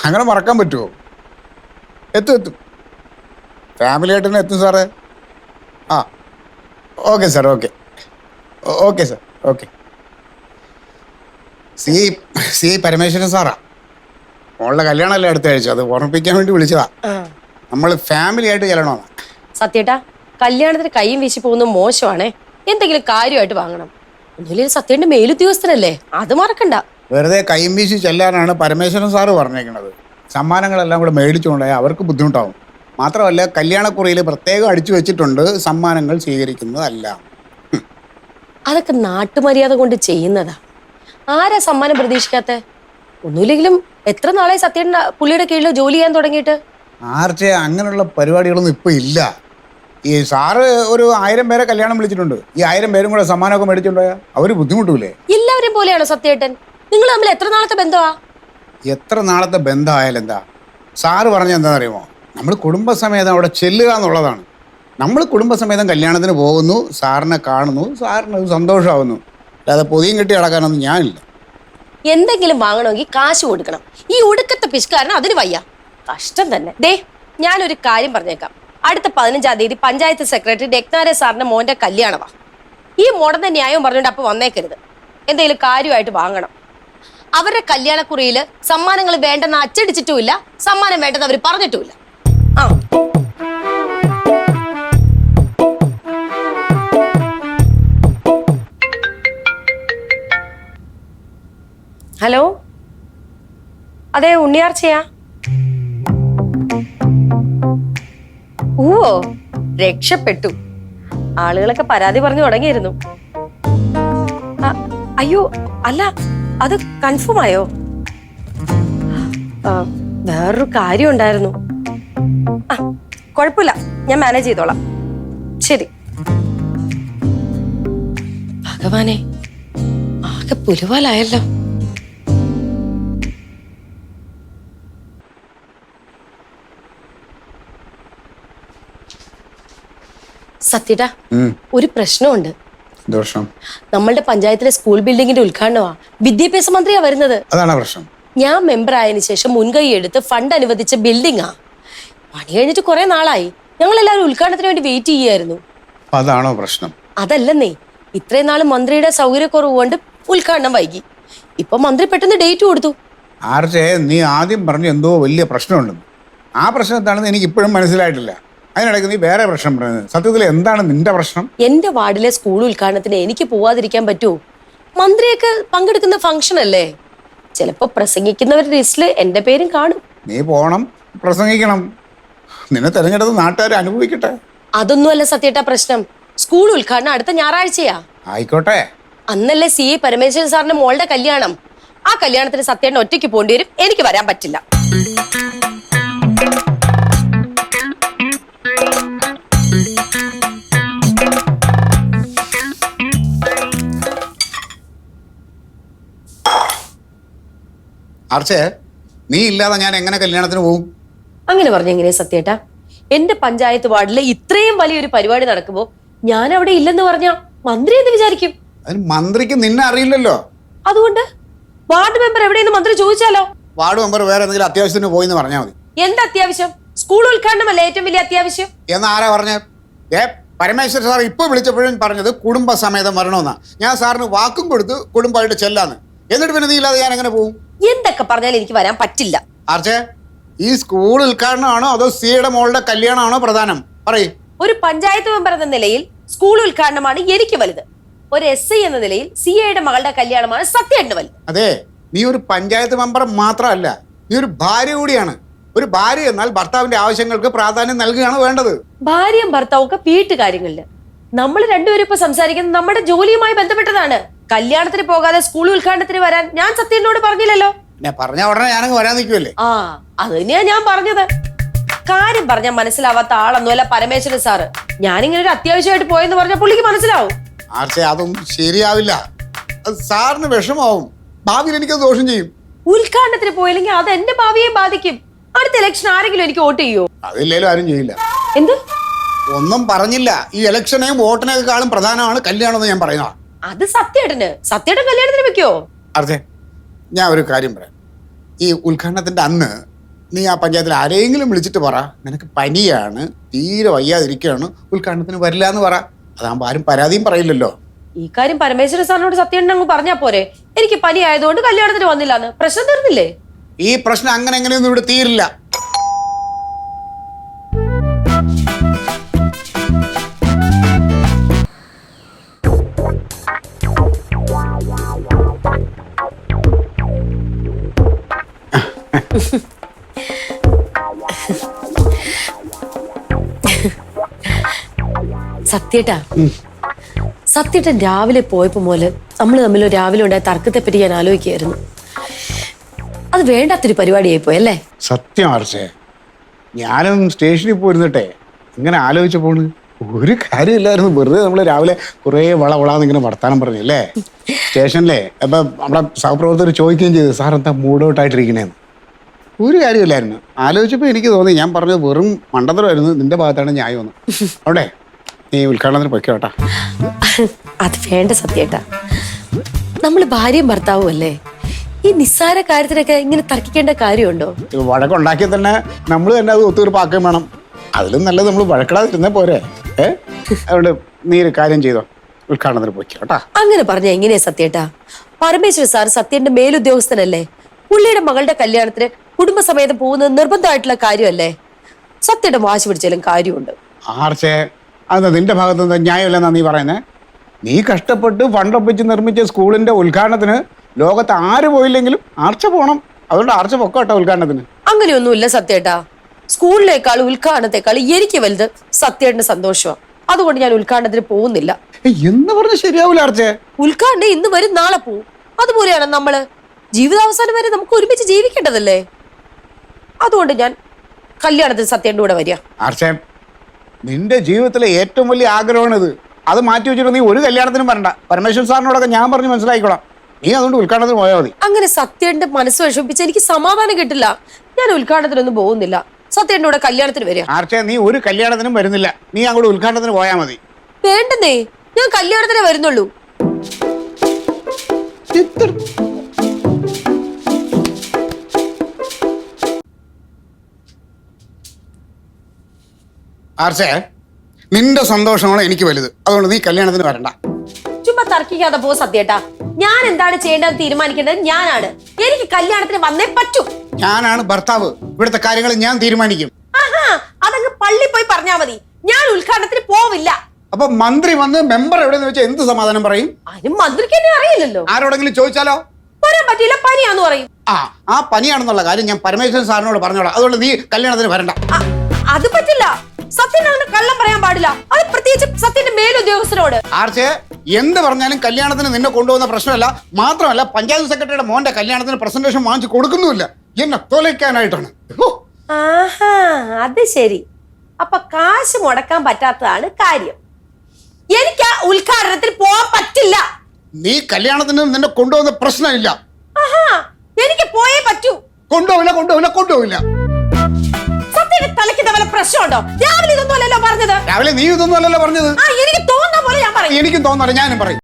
അങ്ങനെ മറക്കാൻ പറ്റുമോ? എത്തും ഫാമിലി ആയിട്ട് തന്നെ എത്തും സാറേ. ആ okay sir, okay sir, okay. C Parameswaran സാറാ. മോളുടെ കല്യാണമല്ലേ അടുത്ത ആഴ്ച, അത് ഓർമ്മിപ്പിക്കാൻ വേണ്ടി വിളിച്ചതാ. നമ്മൾ ഫാമിലി ആയിട്ട് ചെല്ലണമെന്നാ. സത്യേട്ടാ, കല്യാണത്തിന് കൈയും വീശി പോകുന്നത് മോശമാണേ. എന്തെങ്കിലും കാര്യമായിട്ട് വാങ്ങണം. ഒന്നുമില്ലെങ്കിൽ സത്യേട്ടന്റെ മേലുദ്യോഗസ്ഥനല്ലേ, അത് മറക്കണ്ട. വെറുതെ കൈയും വീശി ചെല്ലാനാണ് പരമേശ്വരൻ സാറ് പറഞ്ഞേക്കണത്. സമ്മാനങ്ങളെല്ലാം കൂടെ മേടിച്ചുകൊണ്ടായി അവർക്ക് ബുദ്ധിമുട്ടാവും. മാത്രമല്ല കല്യാണക്കുറിയിൽ പ്രത്യേകം അടിച്ചു വെച്ചിട്ടുണ്ട് സമ്മാനങ്ങൾ സ്വീകരിക്കുന്നതല്ല. അതൊക്കെ നാട്ടുമര്യാദ കൊണ്ട് ചെയ്യുന്നതാ. ആരാ സമ്മാനം പ്രതീക്ഷിക്കാത്ത? ഒന്നുമില്ലെങ്കിലും എത്ര നാളെ സത്യേട്ടൻ പുള്ളിയുടെ കീഴിൽ ജോലി ചെയ്യാൻ തുടങ്ങിയിട്ട്? ആർച്ചെ അങ്ങനെയുള്ള പരിപാടികളൊന്നും ഇപ്പൊ ഇല്ല. ഈ സാറ് ഒരു 1000 പേരെ കല്യാണം വിളിച്ചിട്ടുണ്ട്. ഈ 1000 പേരും കൂടെ സമ്മാനമൊക്കെ മേടിച്ചിട്ടുണ്ടായാ അവര് ബുദ്ധിമുട്ടൂലേ? എല്ലാവരും പോലെയാണോ സത്യേട്ടൻ? നിങ്ങൾ തമ്മിൽ എത്ര നാളത്തെ ബന്ധമാ? എത്ര നാളത്തെ ബന്ധമായാലും എന്താ? സാറ് പറഞ്ഞ എന്താണെന്നറിയുമോ, നമ്മൾ കുടുംബസമേതം അവിടെ ചെല്ലുക എന്നുള്ളതാണ്. നമ്മൾ കുടുംബസമേതം കല്യാണത്തിന് പോകുന്നു, സാറിനെ കാണുന്നു, സാറിന് സന്തോഷമാവുന്നു. അല്ലാതെ പൊതിയും കെട്ടി നടക്കാനൊന്നും ഞാനില്ല. എന്തെങ്കിലും വാങ്ങണമെങ്കിൽ കാശ് കൊടുക്കണം. ഈ ഒടുക്കത്തെ പിശുക്കാരന് അതിന് വയ്യ. കഷ്ടം തന്നെ. ദേ, ഞാനൊരു കാര്യം പറഞ്ഞേക്കാം. അടുത്ത 15-ാം തീയതി പഞ്ചായത്ത് സെക്രട്ടറി രത്നാരെ സാറിന്റെ മോന്റെ കല്യാണമാ. ഈ മോടന്റെ ന്യായം പറഞ്ഞുകൊണ്ട് അപ്പൊ വന്നേക്കരുത്. എന്തെങ്കിലും കാര്യമായിട്ട് വാങ്ങണം. അവരുടെ കല്യാണക്കുറിയിൽ സമ്മാനങ്ങൾ വേണ്ടെന്ന് അച്ചടിച്ചിട്ടുമില്ല, സമ്മാനം വേണ്ടെന്ന് അവർ പറഞ്ഞിട്ടുമില്ല. ആ ഹലോ, അതെ, ഉണ്ണിയാർച്ചയാ? ഓ, രക്ഷപ്പെട്ടു. ആളുകളൊക്കെ പരാതി പറഞ്ഞു തുടങ്ങിയിരുന്നു. അയ്യോ അല്ല, അത് കൺഫേം ആയോ? വേറൊരു കാര്യം ഉണ്ടായിരുന്നു. കുഴപ്പമില്ല, ഞാൻ മാനേജ് ചെയ്തോളാം. ശരി. ഭഗവാനെ, ആകെ പുലുവാലായല്ലോ. സത്യടാ, ഒരു പ്രശ്നമുണ്ട്. നമ്മളുടെ പഞ്ചായത്തിലെ സ്കൂൾ ബിൽഡിങ്ങിന്റെ ഉദ്ഘാടനമാ. വിദ്യാഭ്യാസ മന്ത്രിയാ വരുന്നത്. അതാണ് പ്രശ്നം. ഞാൻ മെമ്പർ ആയതിനു ശേഷം മുൻകൈ എടുത്ത് ഫണ്ട് അനുവദിച്ച ബിൽഡിങ്ങാ. പണി കഴിഞ്ഞിട്ട് കുറെ നാളായി. ഞങ്ങൾ എല്ലാവരും ഉദ്ഘാടനത്തിന് വേണ്ടി വെയിറ്റ് ചെയ്യായിരുന്നു. അതാണോ പ്രശ്നം? അതല്ലെന്നേ, ഇത്രയും നാള് മന്ത്രിയുടെ സൗകര്യക്കുറവ് കൊണ്ട് ഉദ്ഘാടനം വൈകി. ഇപ്പൊ മന്ത്രി പെട്ടെന്ന് ഡേറ്റ് കൊടുത്തു. ആർച്ചേ, നീ ആദ്യം പറഞ്ഞു എന്തോ വലിയ പ്രശ്നമുണ്ടെന്ന്. ആ പ്രശ്നം എന്താണെന്ന് എനിക്ക് ഇപ്പോഴും മനസ്സിലായിട്ടില്ല. അതിനിടയ്ക്ക് നീ വേറെ പ്രശ്നം പറയുന്നത്. സത്യത്തിൽ എന്താണ് നിന്റെ പ്രശ്നം? എന്റെ വാർഡിലെ സ്കൂൾ ഉദ്ഘാടനത്തിന് എനിക്ക് പോവാതിരിക്കാൻ പറ്റുമോ? മന്ത്രിയൊക്കെ പങ്കെടുക്കുന്ന ഫംഗ്ഷൻ അല്ലേ. ചിലപ്പോ പ്രസംഗിക്കുന്നവരുടെ ലിസ്റ്റില് എന്റെ പേരും കാണും. നീ പോണം, പ്രസംഗിക്കണം. നിന്നെ തെരഞ്ഞെടുത്ത് നാട്ടുകാർ അനുഭവിക്കട്ടെ. അതൊന്നുമല്ല സത്യേട്ടാ പ്രശ്നം. സ്കൂൾ ഉദ്ഘാടനം അടുത്ത ഞായറാഴ്ചയാ. ആയിക്കോട്ടെ. അന്നല്ലേ സി പരമേശ്വരൻ സാറിന്റെ മോളുടെ കല്യാണം. ആ കല്യാണത്തിന് സത്യേട്ടൻ ഒറ്റയ്ക്ക് പോകേണ്ടി വരും. എനിക്ക് വരാൻ പറ്റില്ല. ആർച്ചേ, നീ ഇല്ലാതെ ഞാൻ എങ്ങനെ കല്യാണത്തിന് പോകും? അങ്ങനെ പറഞ്ഞ എങ്ങനെയാ സത്യേട്ടാ? എന്റെ പഞ്ചായത്ത് വാർഡില് ഇത്രയും വലിയൊരു പരിപാടി നടക്കുമ്പോ ഞാൻ അവിടെ ഇല്ലെന്ന് പറഞ്ഞ മന്ത്രി എന്ത് വിചാരിക്കും? അതിന് മന്ത്രിക്ക് നിന്നെ അറിയില്ലല്ലോ. അതുകൊണ്ട് വാർഡ് മെമ്പർ എവിടെയെന്ന് മന്ത്രി ചോദിച്ചാലോ? വാർഡ് മെമ്പർ വേറെ എന്തെങ്കിലും അത്യാവശ്യത്തിന് പോയിന്ന് പറഞ്ഞാൽ മതി. എന്താ അത്യാവശ്യം? സ്കൂൾ ഉദ്ഘാടനമല്ലേ ഏറ്റവും വലിയ അത്യാവശ്യം. എന്ന് ആരാ പറഞ്ഞ? പരമേശ്വര സാർ ഇപ്പൊ വിളിച്ചപ്പോഴും പറഞ്ഞത് കുടുംബസമേതം വരണമെന്നാ. ഞാൻ സാറിന് വാക്കും കൊടുത്ത് കുടുംബമായിട്ട് ചെല്ലാന്ന്. എന്നിട്ട് പിന്നെ നീ ഇല്ലാതെ ഞാൻ എങ്ങനെ പോകും? എന്തൊക്കെ പറഞ്ഞാലും എനിക്ക് വരാൻ പറ്റില്ല. ആർച്ചേ, ഈ സ്കൂൾ ഉദ്ഘാടനമാണോ അതോ സിയുടെ മോളുടെ കല്യാണമാണോ പ്രധാനം? പറയ്. ഒരു പഞ്ചായത്ത് മെമ്പർ എന്ന നിലയിൽ സ്കൂൾ ഉദ്ഘാടനമാണ് എനിക്ക് വലുത്. ഒരു SI എന്ന നിലയിൽ സിയുടെ മകളുടെ കല്യാണമാണ് സത്യേട്ടന് വലുത്. അതെ, നീ ഒരു പഞ്ചായത്ത് മെമ്പർ മാത്രമല്ല, നീ ഒരു ഭാര്യ കൂടിയാണ്. ഒരു ഭാര്യ എന്നാൽ ഭർത്താവിന്റെ ആവശ്യങ്ങൾക്ക് പ്രാധാന്യം നൽകുകയാണ് വേണ്ടത്. ഭാര്യയും ഭർത്താവും ഒക്കെ വീട്ടുകാര്യങ്ങളില്. നമ്മൾ രണ്ടുപേരും ഇപ്പൊ സംസാരിക്കുന്നത് നമ്മുടെ ജോലിയുമായി ബന്ധപ്പെട്ടതാണ്. കല്യാണത്തിന് പോകാതെ സ്കൂൾ ഉദ്ഘാടനത്തിന് വരാൻ ഞാൻ സത്യേട്ടനോട് പറഞ്ഞില്ലല്ലോ. പറഞ്ഞ ഉടനെ ഞാനങ്ങ് വരാൻ നിൽക്കുമല്ലേ? അത് തന്നെയാ ഞാൻ പറഞ്ഞത്. കാര്യം പറഞ്ഞാൽ മനസ്സിലാവാത്ത ആളൊന്നുമല്ല പരമേശ്വരൻ സാറ്. ഞാനിങ്ങനെ ഒരു അത്യാവശ്യമായിട്ട് പോയെന്ന് പറഞ്ഞ പുള്ളിക്ക് മനസ്സിലാവും. ആർച്ചേ, അതൊന്നും ശരിയാവില്ല. അത് സാറിന് വിഷമാവും. ഭാവിയിൽ എനിക്കത് ദോഷം ചെയ്യും. ഉദ്ഘാടനത്തിന് പോയില്ലെങ്കിൽ അത് എന്റെ ഭാവിയെ ബാധിക്കും. അടുത്ത ഇലക്ഷൻ ആരെങ്കിലും എനിക്ക് വോട്ട് ചെയ്യോ? അതില്ലേലും ആരും ചെയ്യില്ല. എന്ത്? ഒന്നും പറഞ്ഞില്ല. ഈ ഇലക്ഷനെയും വോട്ടിനെക്കാളും പ്രധാനമാണ് കല്യാണം എന്ന് ഞാൻ പറയുന്നത്. അത് സത്യേട്ടൻ കല്യാണത്തിന് വെക്കോ? അർജെ, ഞാൻ ഒരു കാര്യം പറയാം. ഈ ഉദ്ഘാടനത്തിന്റെ അന്ന് നീ ആ പഞ്ചായത്തിൽ ആരെങ്കിലും വിളിച്ചിട്ട് പറ നിനക്ക് പനിയാണ്, തീരെ വയ്യാതിരിക്കുകയാണ്, ഉദ്ഘാടനത്തിന് വരില്ല എന്ന് പറ. അതാകുമ്പോ ആരും പരാതിയും പറയില്ലല്ലോ. ഈ കാര്യം പരമേശ്വരൻ സാറിനോട് സത്യേട്ടൻ അങ്ങ് പറഞ്ഞാ പോരെ? എനിക്ക് പനി ആയതുകൊണ്ട് കല്യാണത്തിന് വന്നില്ലാന്ന്. പ്രശ്നം തീർന്നില്ലേ? ഈ പ്രശ്നം അങ്ങനെ എങ്ങനെയൊന്നും ഇവിടെ തീരില്ല. സത്യേട്ടൻ രാവിലെ പോയപ്പോ മുതല് നമ്മൾ തമ്മിൽ രാവിലെ ഉണ്ടായ തർക്കത്തെ പറ്റി ഞാൻ ആലോചിക്കുകയായിരുന്നു. അത് വേണ്ടാത്തൊരു പരിപാടിയായി പോയി അല്ലേ? സത്യം ആർച്ചേ, ഞാനും സ്റ്റേഷനിൽ പോയിരുന്നിട്ടെ ഇങ്ങനെ ആലോചിച്ച പോണ് ഒരു കാര്യമില്ലായിരുന്നു. വെറുതെ നമ്മൾ രാവിലെ കുറേ വളവളാന്ന് ഇങ്ങനെ വർത്താനം പറഞ്ഞല്ലേ സ്റ്റേഷനിലെ. അപ്പൊ നമ്മുടെ സഹപ്രവർത്തകർ ചോദിക്കുകയും ചെയ്തു, സാർ എന്താ മൂഡ് ഔട്ട് ആയിട്ടിരിക്കണേന്ന്. ഒരു കാര്യമില്ലായിരുന്നു. ആലോചിച്ചപ്പോൾ എനിക്ക് തോന്നി ഞാൻ പറഞ്ഞത് വെറും മണ്ടത്തരമായിരുന്നു, നിന്റെ ഭാഗത്താണ് ന്യായമെന്ന്. അവിടെ നീ ഉദ്ഘാടനത്തിന് പൊയ്ക്കോ കേട്ടാ. അത് വേണ്ട സത്യേട്ടാ, നമ്മൾ ഭാര്യയും ഭർത്താവും അല്ലേ? ഈ നിസ്സാര കാര്യത്തിനൊക്കെ ഇങ്ങനെ തർക്കിക്കേണ്ട കാര്യമുണ്ടോ? വഴക്കുണ്ടാക്കിയാൽ തന്നെ നമ്മൾ തന്നെ അത് ഒത്തുതീർപ്പാക്കുകയും വേണം. അതിലും നല്ലത് നമ്മൾ വഴക്കിടാതിരുന്നേ പോരെ. അതുകൊണ്ട് നീ ഒരു കാര്യം ചെയ്തോ, ഉദ്ഘാടനത്തിന് പൊയ്ക്കോ കേട്ടാ. അങ്ങനെ പറഞ്ഞ എങ്ങനെയാ സത്യേട്ടാ? പരമേശ്വര സാർ സത്യന്റെ മേലുദ്യോഗസ്ഥനല്ലേ? പുള്ളിയുടെ മകളുടെ കല്യാണത്തിന് കുടുംബസമേതം പോകുന്നത് നിർബന്ധമായിട്ടുള്ള കാര്യമല്ലേ? സത്യയുടെ വാശി പിടിച്ചാലും കാര്യമുണ്ട്. ആർച്ചേ, അത് നിന്റെ ഭാഗത്ത് നിന്ന് ന്യായമില്ലെന്നാ നീ പറയുന്നേ? നീ കഷ്ടപ്പെട്ട് ഫണ്ടൊപ്പിച്ച് നിർമ്മിച്ച സ്കൂളിന്റെ ഉദ്ഘാടനത്തിന് ലോകത്ത് ആര് പോയില്ലെങ്കിലും ആർച്ച പോകണം. അതുകൊണ്ട് ആർച്ച പൊക്കോട്ടെ ഉദ്ഘാടനത്തിന്. അങ്ങനെയൊന്നുമില്ല സത്യേട്ടാ. സ്കൂളിനേക്കാൾ ഉദ്ഘാടനത്തെക്കാൾ എനിക്ക് വലുത് സത്യേട്ടന്റെ സന്തോഷമാണ്. അതുകൊണ്ട് ഞാൻ ഉദ്ഘാടനത്തിന് പോകുന്നില്ല. എന്ന് പറഞ്ഞ ശരിയാവൂല ആർച്ചേ. ഉദ്ഘാടനം ഇന്ന് വരും, നാളെ പോവും. അതുപോലെയാണ് നമ്മള്. ജീവിതാവസാനം വരെ നമുക്ക് ഒരുമിച്ച് ജീവിക്കേണ്ടതല്ലേ? അതുകൊണ്ട് ഞാൻ കല്യാണത്തിന് സത്യേട്ടൻ്റെ കൂടെ വരിക. ആർച്ചേ, നിന്റെ ജീവിതത്തിലെ ഏറ്റവും വലിയ ആഗ്രഹമാണിത്. അത് മാറ്റി വെച്ചിട്ട് നീ ഒരു കല്യാണത്തിനും വരണ്ട. പരമേശ്വരൻ സാറിനോടൊക്കെ ഞാൻ പറഞ്ഞ് മനസ്സിലാക്കിക്കോളാം. നീ അതുകൊണ്ട് ഉദ്ഘാടനത്തിന് പോയാൽ മതി. അങ്ങനെ സത്യേട്ടന്റെ മനസ്സ് വിഷമിപ്പിച്ച് എനിക്ക് സമാധാനം കിട്ടില്ല. ഞാൻ ഉദ്ഘാടനത്തിനൊന്നും പോകുന്നില്ല. സത്യേട്ടൻ്റെ കൂടെ കല്യാണത്തിന് വരിക. ആർച്ചേ, നീ ഒരു കല്യാണത്തിനും വരുന്നില്ല. നീ അങ്ങോട്ട് ഉദ്ഘാടനത്തിന് പോയാൽ മതി. വേണ്ടെന്നേ, ഞാൻ കല്യാണത്തിനെ വരുന്നുള്ളൂ. ആർച്ചേ, നിന്റെ സന്തോഷമാണ് എനിക്ക് വലുത്. അതുകൊണ്ട് നീ കല്യാണത്തിന് വരണ്ട. ചുമ്മാ തർക്കിക്കാതെ പോ സത്യേട്ടാ. ഞാൻ എന്താണ് ചെയ്യേണ്ടത് തീരുമാനിക്കേണ്ടത് ഞാനാണ്. എനിക്ക് കല്യാണത്തിന് വന്നേ പറ്റൂ. ഞാനാണ് ഭർത്താവ്. ഇവിടുത്തെ കാര്യങ്ങൾ ഞാൻ തീരുമാനിക്കും. അതങ്ങ് പള്ളി പോയി പറഞ്ഞാ മതി. ഞാൻ ഉദ്ഘാടനത്തിന് പോവില്ല. അപ്പൊ മന്ത്രി വന്ന് മെമ്പർ എവിടെന്ന് വെച്ചാൽ എന്ത് സമാധാനം പറയും? അതിന് മന്ത്രിക്ക് എന്നെ അറിയില്ലല്ലോ. ആരോടെങ്കിലും ചോദിച്ചാലോ? വരാൻ പറ്റിയില്ല, പനിയാന്ന് പറയും. ആ പനിയാണെന്നുള്ള കാര്യം ഞാൻ പരമേശ്വരൻ സാറിനോട് പറഞ്ഞോളാം. അതുകൊണ്ട് നീ കല്യാണത്തിന് വരണ്ട. അത് പറ്റില്ല. സത്യം അങ്ങനെ കള്ളം പറയാൻ പാടില്ല. അത് പ്രത്യേകിച്ച് സത്യന്റെ മേലുദ്യോഗസ്ഥരോട്. ആർച്ചേ, എന്ത് പറഞ്ഞാലും കല്യാണത്തിന് നിന്നെ കൊണ്ടുപോകുന്ന പ്രശ്നമല്ല. മാത്രമല്ല പഞ്ചായത്ത് സെക്രട്ടറിയുടെ മോന്റെ കല്യാണത്തിന് പ്രസന്റേഷൻ വാങ്ങിച്ചു കൊടുക്കുന്നുമില്ല. എന്നെ തോലയ്ക്കാനായിട്ടാണ്. അത് ശരി. അപ്പൊ കാശ് മുടക്കാൻ പറ്റാത്തതാണ് കാര്യം. എനിക്ക് ആ ഉദ്ഘാടനത്തിൽ പോകാൻ പറ്റില്ല. നീ കല്യാണത്തിന് നിന്നെ കൊണ്ടുപോകുന്ന പ്രശ്നമില്ല. എനിക്ക് പോയേ പറ്റൂ. കൊണ്ടുപോവില്ല. സത്യയുടെ തലയ്ക്ക് വല്ല പ്രശ്നമുണ്ടോ? രാവിലെ ഇതൊന്നും അല്ലല്ലോ പറഞ്ഞത്. രാവിലെ നീ ഇതൊന്നും അല്ലല്ലോ പറഞ്ഞത്. എനിക്ക് തോന്നുന്ന പോലെ ഞാൻ പറയും. എനിക്കും തോന്നണം, ഞാനും പറയും.